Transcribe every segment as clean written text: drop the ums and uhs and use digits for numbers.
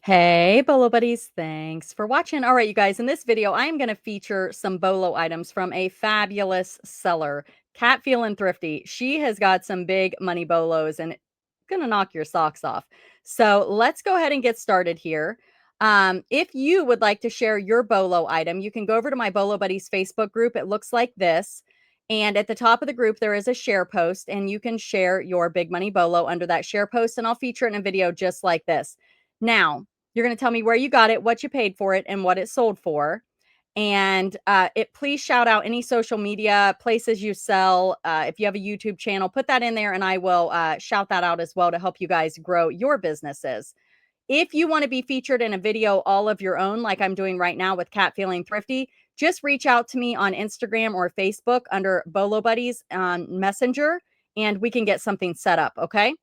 Hey, Bolo buddies. Thanks for watching. All right, you guys, in this video, I am going to feature some Bolo items from a fabulous seller, Thrifty. She has got some big money Bolos and it's going to knock your socks off. So let's go ahead and get started here. If you would like to share your Bolo item, you can go over to my Bolo Buddies Facebook group. It looks like this. And at the top of the group, there is a share post, and you can share your big money Bolo under that share post, and I'll feature it in a video just like this. Now, you're going to tell me where you got it, what you paid for it, and what it sold for. And please shout out any social media places you sell. If you have a YouTube channel, put that in there, and I will shout that out as well to help you guys grow your businesses. If you want to be featured in a video all of your own, like I'm doing right now with Feeling Thrifty, just reach out to me on Instagram or Facebook under Bolo Buddies on Messenger, and we can get something set up. Okay.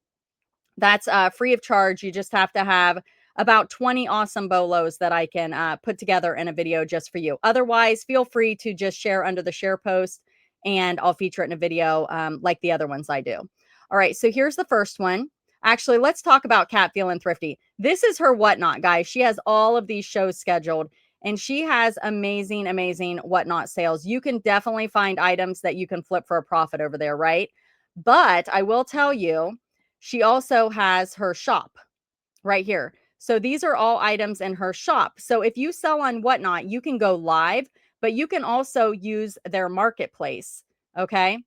That's free of charge. You just have to have about 20 awesome bolos that I can put together in a video just for you. Otherwise, feel free to just share under the share post and I'll feature it in a video like the other ones I do. All right, so here's the first one. Actually, let's talk about Cat Feeling Thrifty. This is her whatnot, guys. She has all of these shows scheduled and she has amazing, amazing whatnot sales. You can definitely find items that you can flip for a profit over there, right? But I will tell you, she also has her shop right here. So these are all items in her shop. So if you sell on Whatnot, you can go live, but you can also use their marketplace. Okay.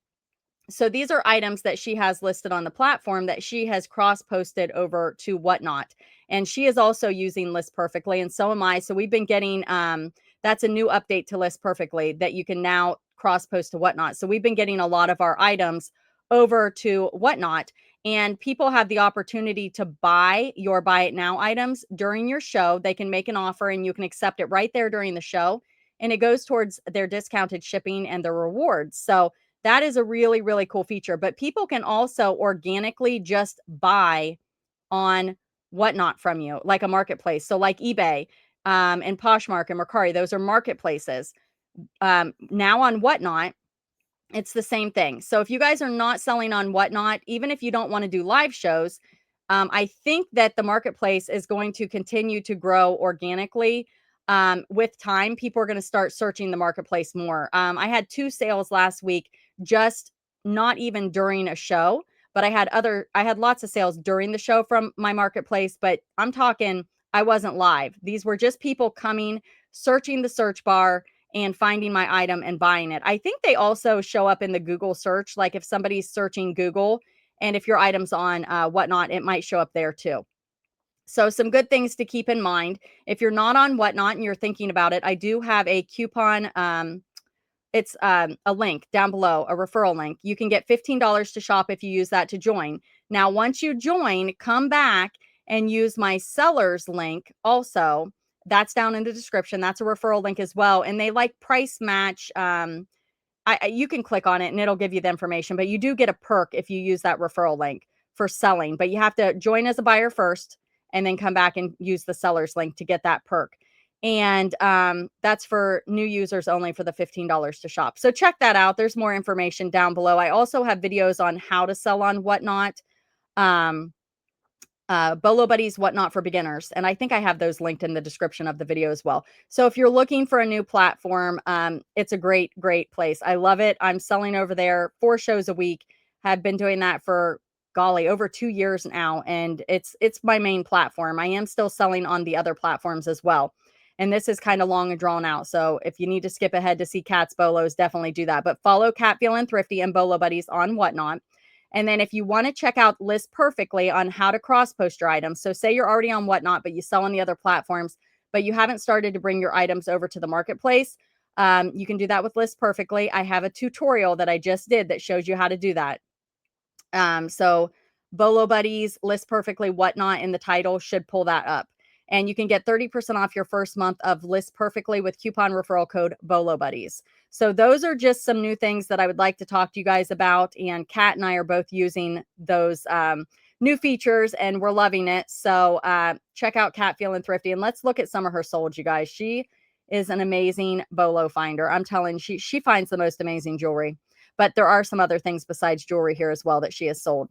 So these are items that she has listed on the platform that she has cross posted over to Whatnot. And she is also using List Perfectly, and so am I. So we've been getting that's a new update to List Perfectly that you can now cross post to Whatnot. So we've been getting a lot of our items over to Whatnot, and people have the opportunity to buy your buy it now items during your show. They can make an offer and you can accept it right there during the show, and it goes towards their discounted shipping and their rewards. So that is a really, really cool feature. But people can also organically just buy on Whatnot from you, like a marketplace. So like eBay and Poshmark and Mercari, those are marketplaces. Now on Whatnot, it's the same thing. So if you guys are not selling on Whatnot, even if you don't want to do live shows, I think that the marketplace is going to continue to grow organically. With time, people are going to start searching the marketplace more. I had 2 sales last week, just not even during a show, but I had lots of sales during the show from my marketplace, but I'm talking, I wasn't live. These were just people coming, searching the search bar and finding my item and buying it. I think they also show up in the Google search. Like if somebody's searching Google and if your item's on Whatnot, it might show up there too. So some good things to keep in mind. If you're not on Whatnot and you're thinking about it, I do have a coupon. It's a link down below, a referral link. You can get $15 to shop if you use that to join. Now, once you join, come back and use my seller's link also. That's down in the description. That's a referral link as well. And they like price match. You can click on it and it'll give you the information, but you do get a perk if you use that referral link for selling. But you have to join as a buyer first and then come back and use the seller's link to get that perk. And that's for new users only for the $15 to shop. So check that out. There's more information down below. I also have videos on how to sell on Whatnot. Bolo Buddies, Whatnot for Beginners. And I think I have those linked in the description of the video as well. So if you're looking for a new platform, it's a great, great place. I love it. I'm selling over there 4 shows a week. Have been doing that for, golly, over 2 years now. And it's my main platform. I am still selling on the other platforms as well. And this is kind of long and drawn out. So if you need to skip ahead to see Kat's Bolos, definitely do that. But follow Cat Feeling Thrifty and Bolo Buddies on Whatnot. And then if you want to check out List Perfectly on how to cross post your items. So say you're already on Whatnot, but you sell on the other platforms, but you haven't started to bring your items over to the marketplace. You can do that with List Perfectly. I have a tutorial that I just did that shows you how to do that. So Bolo Buddies, List Perfectly, Whatnot in the title should pull that up. And you can get 30% off your first month of List Perfectly with coupon referral code Bolo Buddies. So those are just some new things that I would like to talk to you guys about. And Kat and I are both using those new features and we're loving it. So check out Cat Feeling Thrifty and let's look at some of her solds, you guys. She is an amazing Bolo finder. I'm telling you, she finds the most amazing jewelry. But there are some other things besides jewelry here as well that she has sold.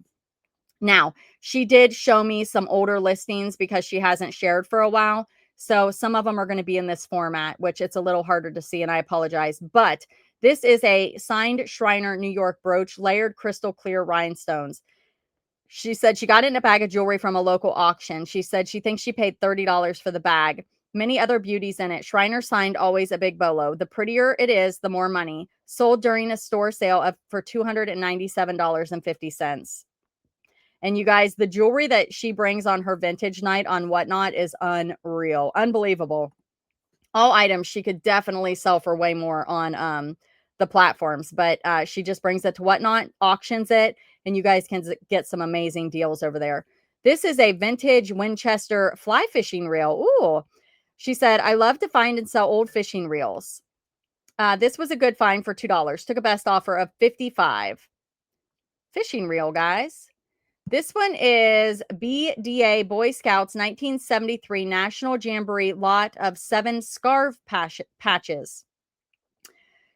Now, she did show me some older listings because she hasn't shared for a while. So some of them are going to be in this format, which it's a little harder to see, and I apologize. But this is a signed Shriner New York brooch, layered crystal clear rhinestones. She said she got it in a bag of jewelry from a local auction. She said she thinks she paid $30 for the bag. Many other beauties in it. Shriner signed always a big bolo. The prettier it is, the more money. Sold during a store sale for $297.50. And you guys, the jewelry that she brings on her vintage night on Whatnot is unreal, unbelievable. All items she could definitely sell for way more on the platforms, but she just brings it to Whatnot, auctions it, and you guys can get some amazing deals over there. This is a vintage Winchester fly fishing reel. Ooh, she said, I love to find and sell old fishing reels. This was a good find for $2. Took a best offer of 55. Fishing reel, guys. This one is BDA Boy Scouts 1973 National Jamboree lot of 7 scarf patches.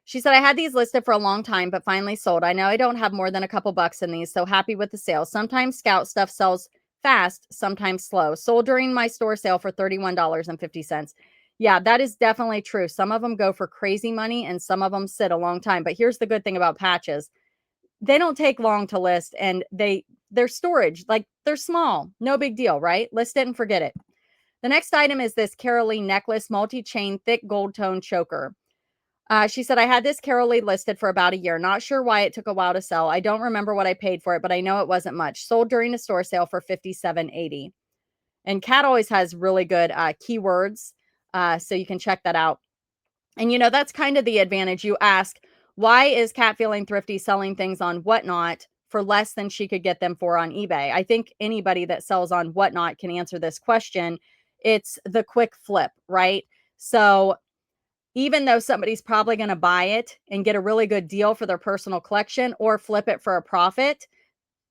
She said, I had these listed for a long time, but finally sold. I know I don't have more than a couple bucks in these, so happy with the sale. Sometimes Scout stuff sells fast, sometimes slow. Sold during my store sale for $31.50. Yeah, that is definitely true. Some of them go for crazy money and some of them sit a long time. But here's the good thing about patches. They don't take long to list, and their storage, like, they're small. No big deal, right? List it and forget it. The next item is this Carolee necklace, multi-chain, thick gold tone choker. She said, I had this Carolee listed for about a year. Not sure why it took a while to sell. I don't remember what I paid for it, but I know it wasn't much. Sold during a store sale for $57.80. And Kat always has really good keywords, so you can check that out. And, that's kind of the advantage. You ask, why is Kat Feeling Thrifty selling things on Whatnot for less than she could get them for on eBay? I think anybody that sells on Whatnot can answer this question. It's the quick flip, right? So even though somebody's probably going to buy it and get a really good deal for their personal collection or flip it for a profit,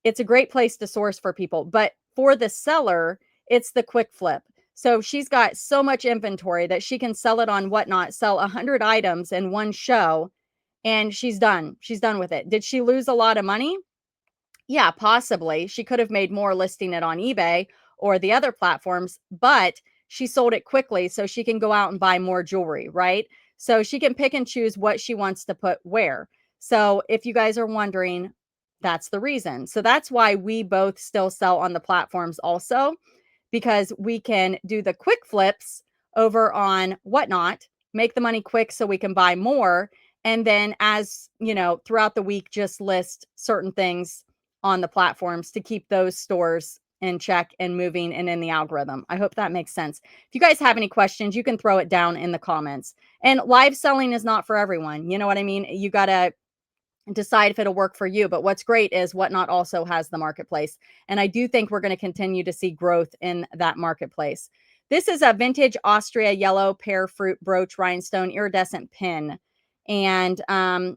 it's a great place to source for people. But for the seller, it's the quick flip. So she's got so much inventory that she can sell it on Whatnot, sell 100 items in one show, and she's done. She's done with it. Did she lose a lot of money? Yeah, possibly. She could have made more listing it on eBay or the other platforms, but she sold it quickly so she can go out and buy more jewelry, right? So she can pick and choose what she wants to put where. So if you guys are wondering, that's the reason. So that's why we both still sell on the platforms also, because we can do the quick flips over on Whatnot, make the money quick so we can buy more. And then, as you know, throughout the week, just list certain things on the platforms to keep those stores in check and moving and in the algorithm. I hope that makes sense. If you guys have any questions, you can throw it down in the comments. And live selling is not for everyone. You know what I mean? You got to decide if it'll work for you. But what's great is Whatnot also has the marketplace. And I do think we're going to continue to see growth in that marketplace. This is a vintage Austria yellow pear fruit brooch rhinestone iridescent pin. And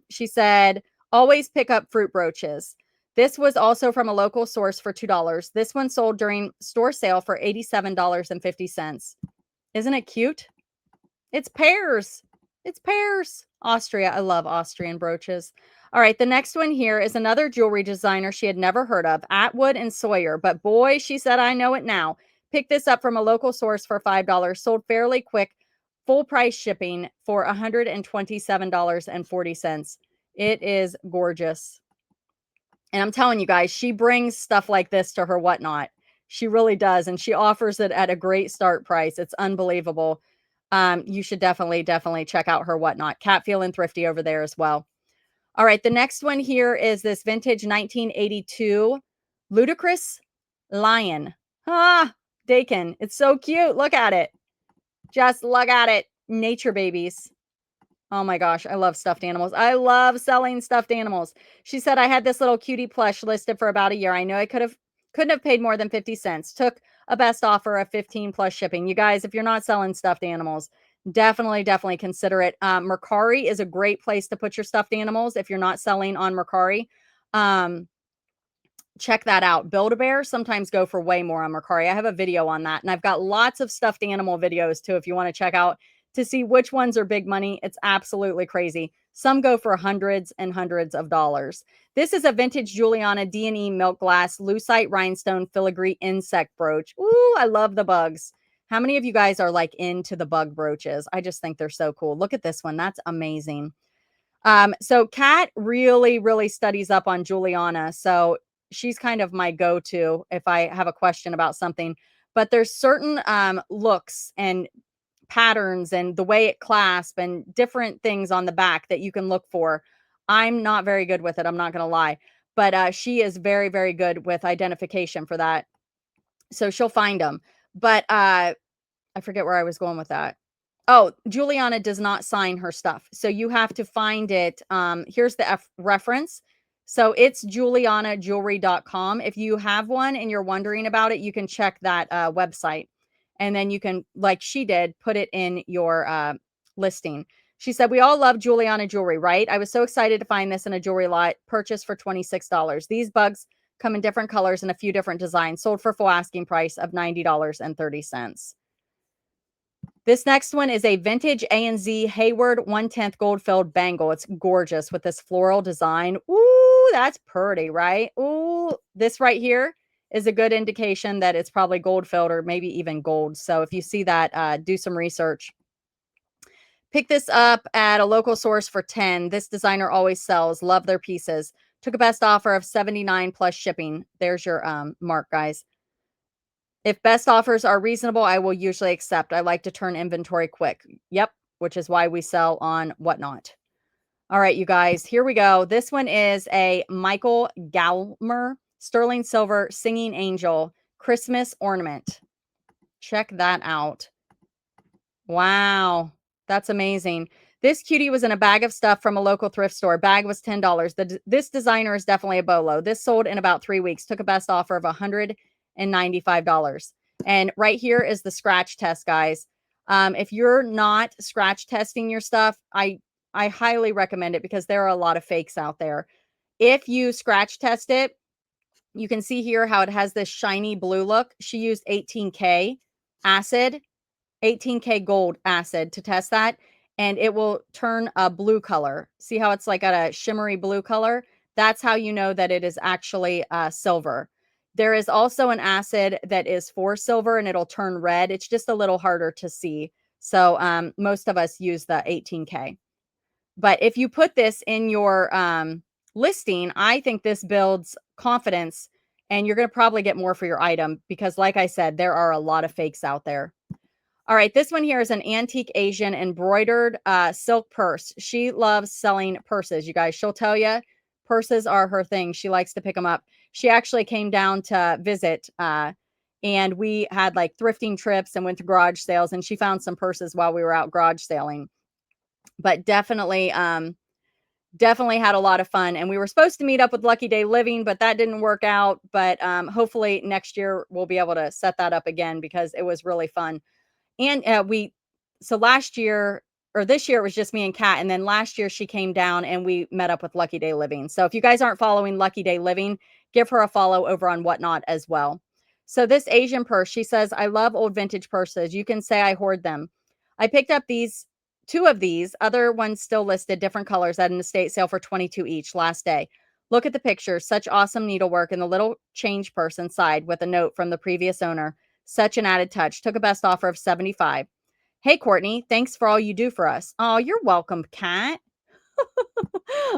she said, always pick up fruit brooches. This was also from a local source for $2. This one sold during store sale for $87.50. Isn't it cute? It's pears. It's pears. Austria. I love Austrian brooches. All right, the next one here is another jewelry designer she had never heard of, Atwood and Sawyer. But boy, she said, I know it now. Picked this up from a local source for $5. Sold fairly quick, full price shipping for $127.40. It is gorgeous. And I'm telling you guys, she brings stuff like this to her Whatnot. She really does. And she offers it at a great start price. It's unbelievable. You should definitely check out her Whatnot. Kat Feeling Thrifty over there as well. All right, the next one here is this vintage 1982 Ludicrous Lion. Dakin. It's so cute. Look at it. Just look at it. Nature babies. Oh my gosh, I love stuffed animals. I love selling stuffed animals. She said, I had this little cutie plush listed for about a year. I know I couldn't have paid more than 50 cents. Took a best offer of 15 plus shipping. You guys, if you're not selling stuffed animals, definitely consider it. Mercari is a great place to put your stuffed animals if you're not selling on Mercari. Check that out. Build-A-Bear sometimes go for way more on Mercari. I have a video on that, and I've got lots of stuffed animal videos too if you want to check out to see which ones are big money. It's absolutely crazy. Some go for hundreds and hundreds of dollars. This is a vintage Juliana D&E milk glass lucite rhinestone filigree insect brooch. Ooh, I love the bugs. How many of you guys are like into the bug brooches? I just think they're so cool. Look at this one. That's amazing. So Kat really, really studies up on Juliana. So she's kind of my go-to if I have a question about something. But there's certain looks and patterns and the way it clasps and different things on the back that you can look for. I'm not very good with it. I'm not going to lie. But she is very, very good with identification for that. So she'll find them. But I forget where I was going with that. Oh, Juliana does not sign her stuff. So you have to find it. Here's the reference. So it's julianajewelry.com. If you have one and you're wondering about it, you can check that website. And then you can, like she did, put it in your listing. She said, we all love Juliana jewelry, right? I was so excited to find this in a jewelry lot, purchased for $26. These bugs come in different colors and a few different designs, sold for full asking price of $90.30. This next one is a vintage A&Z Hayward 1/10 gold-filled bangle. It's gorgeous with this floral design. Ooh, that's pretty, right? Ooh, this right here is a good indication that it's probably gold-filled or maybe even gold. So if you see that, do some research. Pick this up at a local source for 10. This designer always sells. Love their pieces. Took a best offer of 79 plus shipping. There's your mark, guys. If best offers are reasonable, I will usually accept. I like to turn inventory quick. Yep, which is why we sell on Whatnot. All right, you guys, here we go. This one is a Michael Galmer sterling silver singing angel Christmas ornament. Check that out. Wow, that's amazing. This cutie was in a bag of stuff from a local thrift store. Bag was $10. This designer is definitely a Bolo. This sold in about 3 weeks. Took a best offer of $195. And right here is the scratch test, guys. If you're not scratch testing your stuff, I highly recommend it because there are a lot of fakes out there. If you scratch test it, you can see here how it has this shiny blue look. She used 18K acid 18K gold acid to test that, and it will turn a blue color. See how it's like got a shimmery blue color? That's how you know that it is actually silver. There is also an acid that is for silver and it'll turn red. It's just a little harder to see. So most of us use the 18K. But if you put this in your listing, I think this builds confidence and you're going to probably get more for your item because like I said, there are a lot of fakes out there. All right, this one here is an antique Asian embroidered silk purse. She loves selling purses, you guys. She'll tell you purses are her thing. She likes to pick them up. She actually came down to visit and we had like thrifting trips and went to garage sales and she found some purses while we were out garage sailing. But definitely had a lot of fun. And we were supposed to meet up with Lucky Day Living, but that didn't work out. But hopefully next year we'll be able to set that up again because it was really fun. And so last year or this year, it was just me and Kat. And then last year she came down and we met up with Lucky Day Living. So if you guys aren't following Lucky Day Living, give her a follow over on Whatnot as well. So this Asian purse, she says, I love old vintage purses. You can say I hoard them. I picked up two of these, other ones still listed, different colors at an estate sale for 22 each last day. Look at the pictures, such awesome needlework and the little change purse inside with a note from the previous owner. Such an added touch. Took a best offer of 75. Hey, Courtney, thanks for all you do for us. Oh, you're welcome, Kat.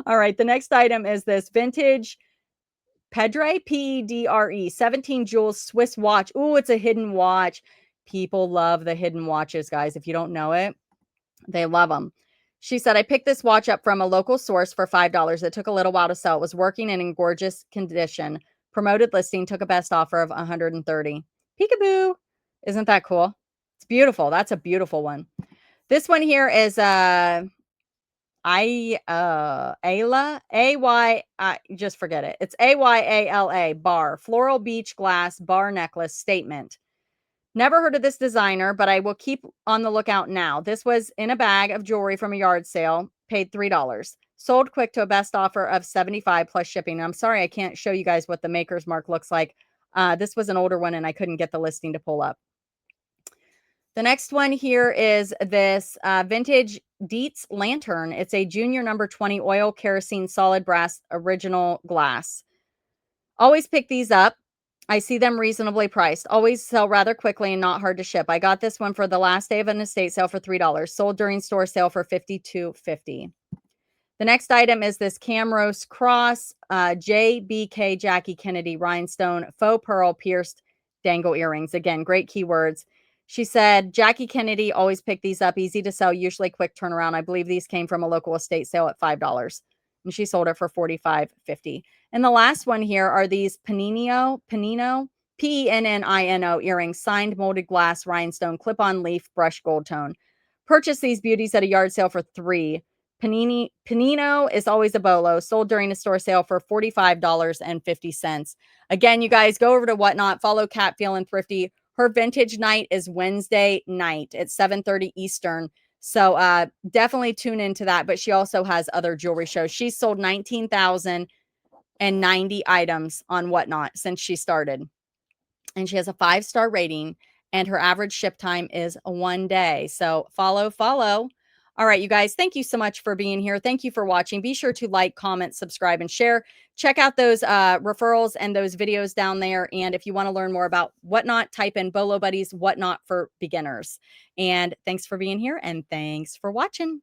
All right, the next item is this vintage Pedre, Pedre, 17 jewels Swiss watch. Ooh, it's a hidden watch. People love the hidden watches, guys. If you don't know it, they love them. She said, I picked this watch up from a local source for $5. It took a little while to sell. It was working and in gorgeous condition. Promoted listing, took a best offer of 130. Peekaboo. Isn't that cool? It's beautiful. That's a beautiful one. This one here is Ayla, A-Y, just forget it. It's A-Y-A-L-A, bar, floral beach glass bar necklace statement. Never heard of this designer, but I will keep on the lookout now. This was in a bag of jewelry from a yard sale, paid $3. Sold quick to a best offer of 75 plus shipping. I'm sorry I can't show you guys what the maker's mark looks like. This was an older one and I couldn't get the listing to pull up. The next one here is this vintage Dietz lantern. It's a junior number 20 oil kerosene solid brass original glass. Always pick these up. I see them reasonably priced. Always sell rather quickly and not hard to ship. I got this one for the last day of an estate sale for $3. Sold during store sale for $52.50. The next item is this Camrose Cross JBK Jackie Kennedy rhinestone faux pearl pierced dangle earrings. Again, great keywords. She said, Jackie Kennedy, always pick these up. Easy to sell, usually quick turnaround. I believe these came from a local estate sale at $5. And she sold it for $45.50. And the last one here are these Penino, Pennino earrings, signed molded glass rhinestone, clip-on leaf, brush gold tone. Purchase these beauties at a yard sale for $3. Penino is always a bolo, sold during a store sale for $45.50. Again, you guys go over to Whatnot, follow Cat Feeling Thrifty. Her vintage night is Wednesday night at 7:30 Eastern. So definitely tune into that. But she also has other jewelry shows. She's sold 19,090 items on Whatnot since she started. And she has a 5-star rating, and her average ship time is 1 day. So follow. All right, you guys, thank you so much for being here. Thank you for watching. Be sure to like, comment, subscribe, and share. Check out those referrals and those videos down there. And if you want to learn more about Whatnot, type in Bolo Buddies, Whatnot for beginners. And thanks for being here, and thanks for watching.